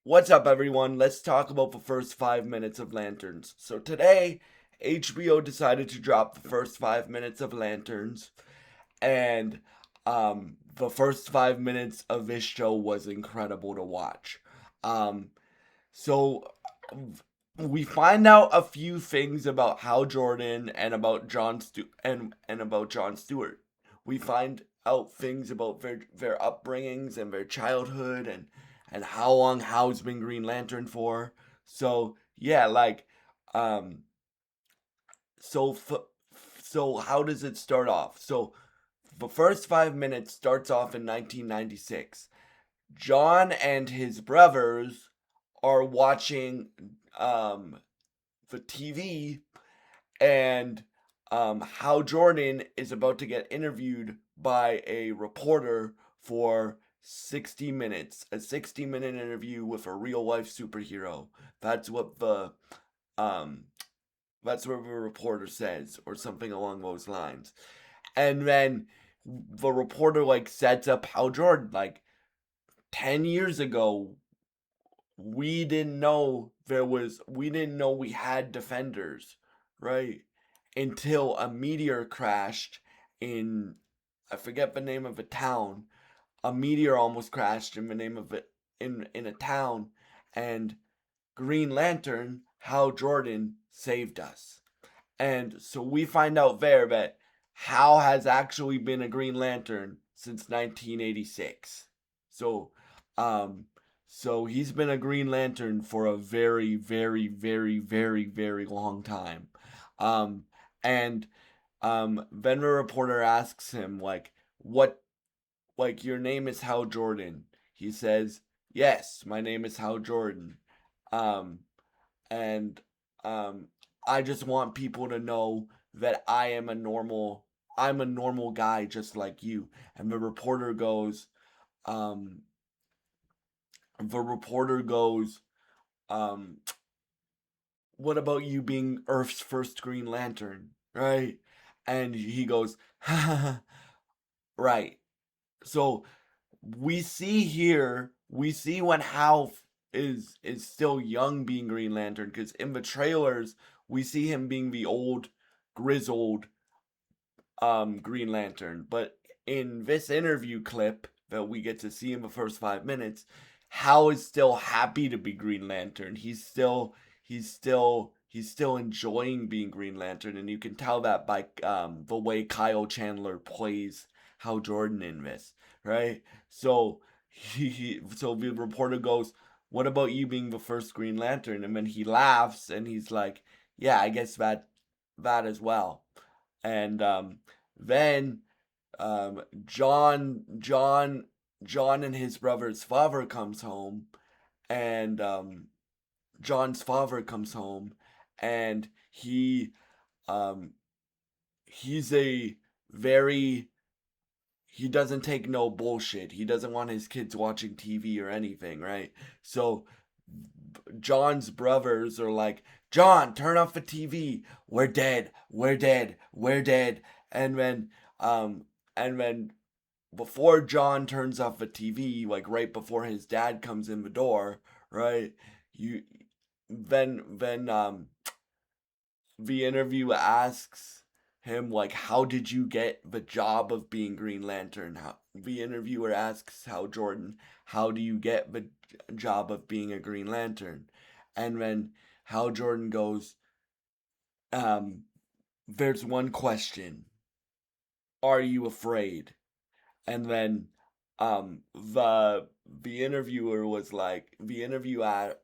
What's up, everyone? Let's talk about the first 5 minutes of Lanterns. So, today, HBO decided to drop the first 5 minutes of Lanterns, and the first 5 minutes of this show was incredible to watch. Um, so, we find out a few things about Hal Jordan and about and about Jon Stewart. We find out things about their upbringings and their childhood and how long Hal's been Green Lantern for. So yeah, um, so f- so how does it start off? So the first 5 minutes starts off in 1996. John and his brothers are watching um the TV, and Hal Jordan is about to get interviewed by a reporter for 60 minutes, a 60-minute interview with a real life superhero. That's what the um that's what the reporter says, or something along those lines. And then the reporter sets up Hal Jordan, 10 years ago we didn't know we had defenders, right? Until a meteor crashed in, I forget the name of a town. A meteor almost crashed in the name of it in a town, and Green Lantern, Hal Jordan, saved us. And so we find out there that Hal has actually been a Green Lantern since 1986. So, um, so he's been a Green Lantern for a very, very, very, very, very long time. Um, and then the reporter asks him what, your name is Hal Jordan. He says, "Yes, my name is Hal Jordan." Um, and um, I just want people to know that I'm a normal guy just like you. And um, the reporter goes, um, what about you being Earth's first Green Lantern, right? And he goes, right. So we see when Hal is still young being Green Lantern, because in the trailers we see him being the old grizzled Green Lantern, but in this interview clip that we get to see in the first 5 minutes, Hal is still happy to be Green Lantern. He's still enjoying being Green Lantern, and you can tell that by the way Kyle Chandler plays Hal Jordan in this, right? So so the reporter goes, "What about you being the first Green Lantern?" And then he laughs and he's like, "Yeah, I guess that as well." And then John and his brother's father comes home, and John's father comes home, and um, he's a very he doesn't take no bullshit. He doesn't want his kids watching TV or anything, right? So John's brothers are like, "John, turn off the TV. We're dead. We're dead. We're dead." And then um and then before John turns off the TV, like right before his dad comes in the door, right? You then the interview asks him, how did you get the job of being Green Lantern? The interviewer asks Hal Jordan, how do you get the job of being a Green Lantern? And then Hal Jordan goes, um, there's one question. Are you afraid? And then the interviewer was like,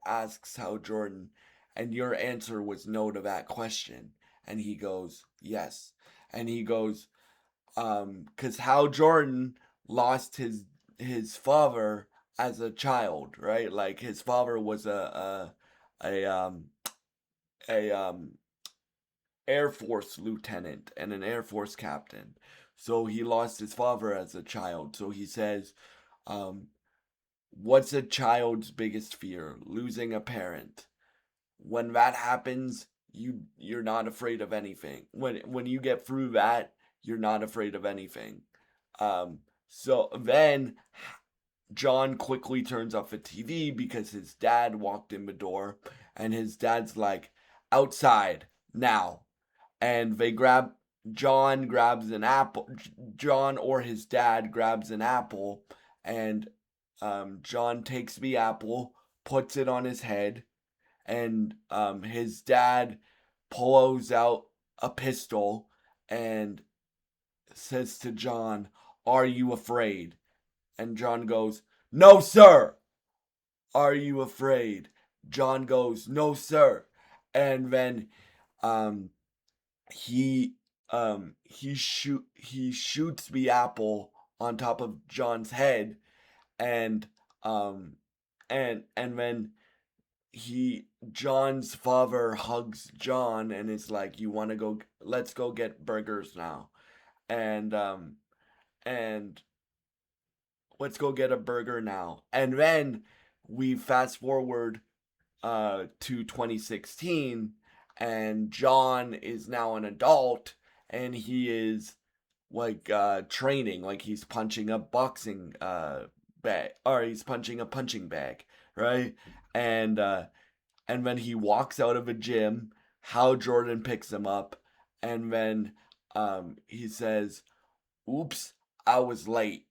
asks Hal Jordan, and your answer was no to that question. And he goes, yes. And he goes, because Hal Jordan lost his father as a child, right? Like his father was a a Air Force lieutenant and an Air Force captain. So he lost his father as a child. So he says, um, what's a child's biggest fear? Losing a parent. When that happens, you're not afraid of anything. When you get through that, you're not afraid of anything. Um, so then John quickly turns off the TV because his dad walked in the door, and his dad's like, outside now. And John grabs an apple. John or his dad grabs an apple, and John takes the apple, puts it on his head, and his dad pulls out a pistol and says to John, "Are you afraid?" And John goes, "No, sir." "Are you afraid?" John goes, "No, sir." And then um, he he shoots the apple on top of John's head, and um, and then John's father hugs John and is like, "You want to go? Let's go get burgers now." And and let's go get a burger now. And then we fast forward to 2016, and John is now an adult, and he is like training, like he's punching a boxing bag, or he's punching a punching bag, right? And when he walks out of a gym, Hal Jordan picks him up, and then he says, "Oops, I was late."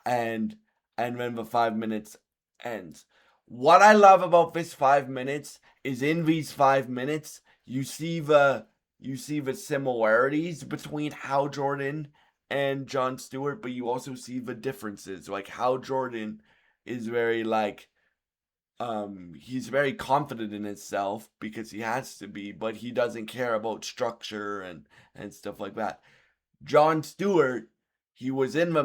and then the 5 minutes ends. What I love about this 5 minutes is in these 5 minutes you see the similarities between Hal Jordan and Jon Stewart, but you also see the differences. Like Hal Jordan is very like he's very confident in himself because he has to be, but he doesn't care about structure and stuff like that. Jon Stewart, he was in the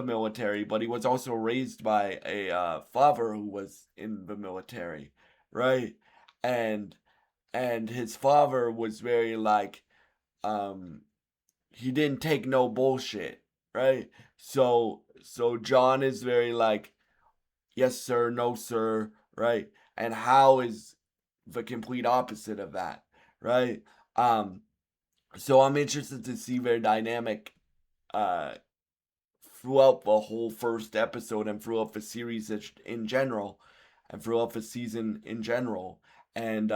military, but he was also raised by a father who was in the military, right? And his father was very like um he didn't take no bullshit, right? So John is very like, yes sir, no sir, right? And Hal is the complete opposite of that, right? Um so I'm interested to see their dynamic uh, throughout the whole first episode and throughout the series in general, and throughout the season in general. And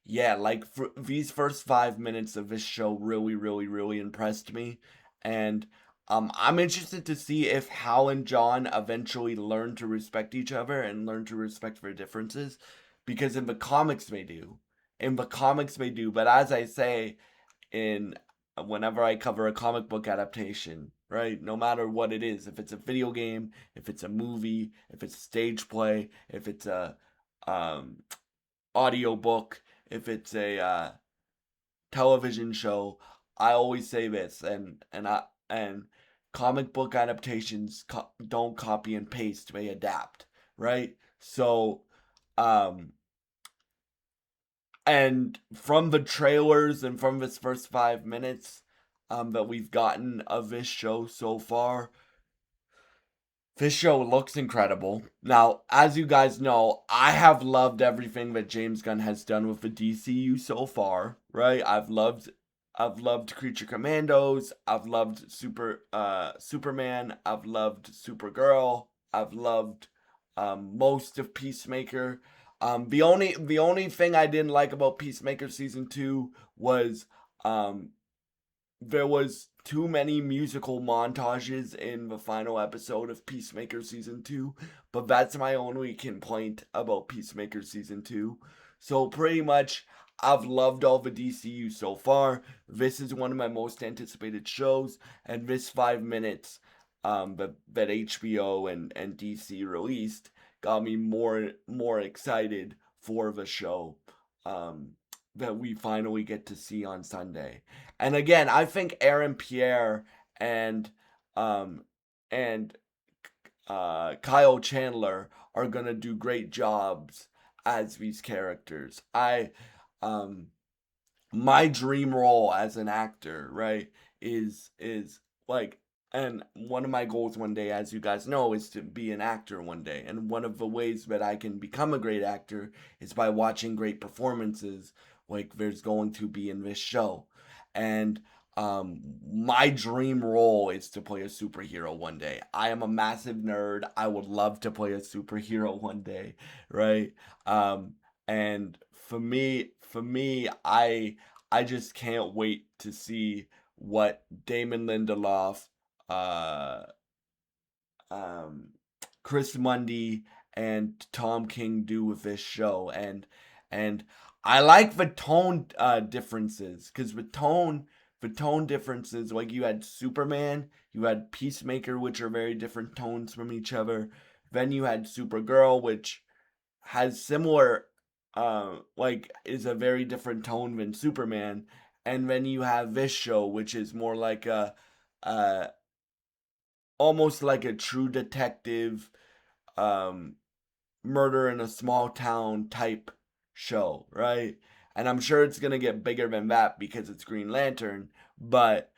yeah, like these first 5 minutes of this show really, really, really impressed me. And I'm interested to see if Hal and John eventually learn to respect each other and learn to respect their differences, because in the comics they do. In the comics they do, but as I say, in whenever I cover a comic book adaptation, right? No matter what it is, if it's a video game, if it's a movie, if it's a stage play, if it's a um, audio book, if it's a television show, I always say this, and comic book adaptations don't copy and paste; they adapt, right? So, um, and from the trailers and from this first 5 minutes that we've gotten of this show so far, this show looks incredible. Now, as you guys know, I have loved everything that James Gunn has done with the DCU so far, right? I've loved Creature Commandos, I've loved Superman, I've loved Supergirl, I've loved most of Peacemaker. The only thing I didn't like about Peacemaker season 2 was um there was too many musical montages in the final episode of Peacemaker season 2, but that's my only complaint about Peacemaker season 2. So pretty much I've loved all the DCU so far. This is one of my most anticipated shows, and this 5 minutes that HBO and DC released got me more excited for the show that we finally get to see on Sunday. And again, I think Aaron Pierre and um and Kyle Chandler are gonna do great jobs as these characters. I um My dream role as an actor, right, is like, and one of my goals one day, as you guys know, is to be an actor one day. And one of the ways that I can become a great actor is by watching great performances like there's going to be in this show. And my dream role is to play a superhero one day. I am a massive nerd. I would love to play a superhero one day, right? And for me, I just can't wait to see what Damon Lindelof, uh, um, Chris Mundy, and Tom King do with this show, and I like the tone differences, because the tone differences, like you had Superman, you had Peacemaker, which are very different tones from each other. Then you had Supergirl, which has similar, like is a very different tone than Superman, and then you have this show, which is more like a almost like a true detective, um, murder in a small town type show, right? And I'm sure it's gonna get bigger than that because it's Green Lantern, but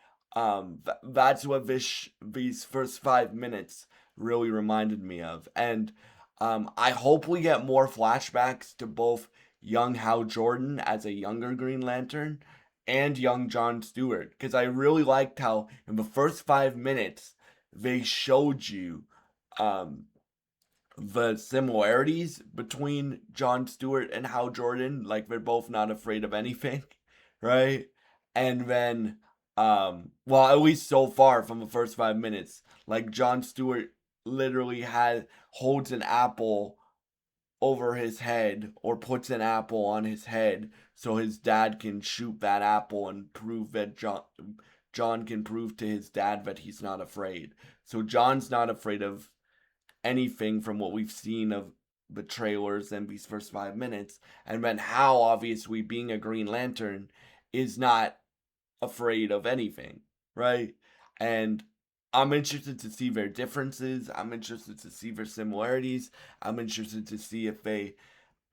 that's what these first 5 minutes really reminded me of, and I hope we get more flashbacks to both young Hal Jordan as a younger Green Lantern and young John Stewart, because I really liked how in the first 5 minutes they showed you um, the similarities between John Stewart and Hal Jordan. Like they're both not afraid of anything, right? And then, well, at least so far from the first 5 minutes, like John Stewart literally holds an apple over his head or puts an apple on his head so his dad can shoot that apple and prove that John can prove to his dad that he's not afraid. So John's not afraid of anything from what we've seen of the trailers and these first 5 minutes. And then Hal, obviously being a Green Lantern, is not afraid of anything, right? And I'm interested to see their differences. I'm interested to see their similarities. I'm interested to see if they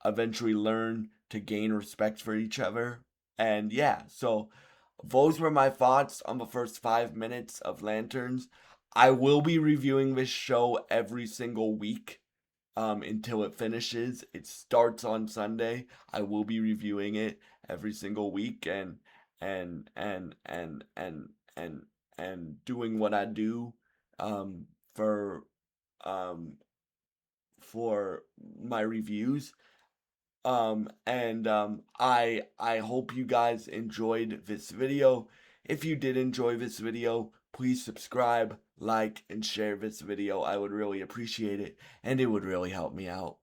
eventually learn to gain respect for each other. And yeah, so those were my thoughts on the first 5 minutes of Lanterns. I will be reviewing this show every single week until it finishes. It starts on Sunday. I will be reviewing it every single week and and and and and and doing what I do um, for um, for my reviews. I hope you guys enjoyed this video. If you did enjoy this video, please subscribe, like, and share this video. I would really appreciate it, and it would really help me out.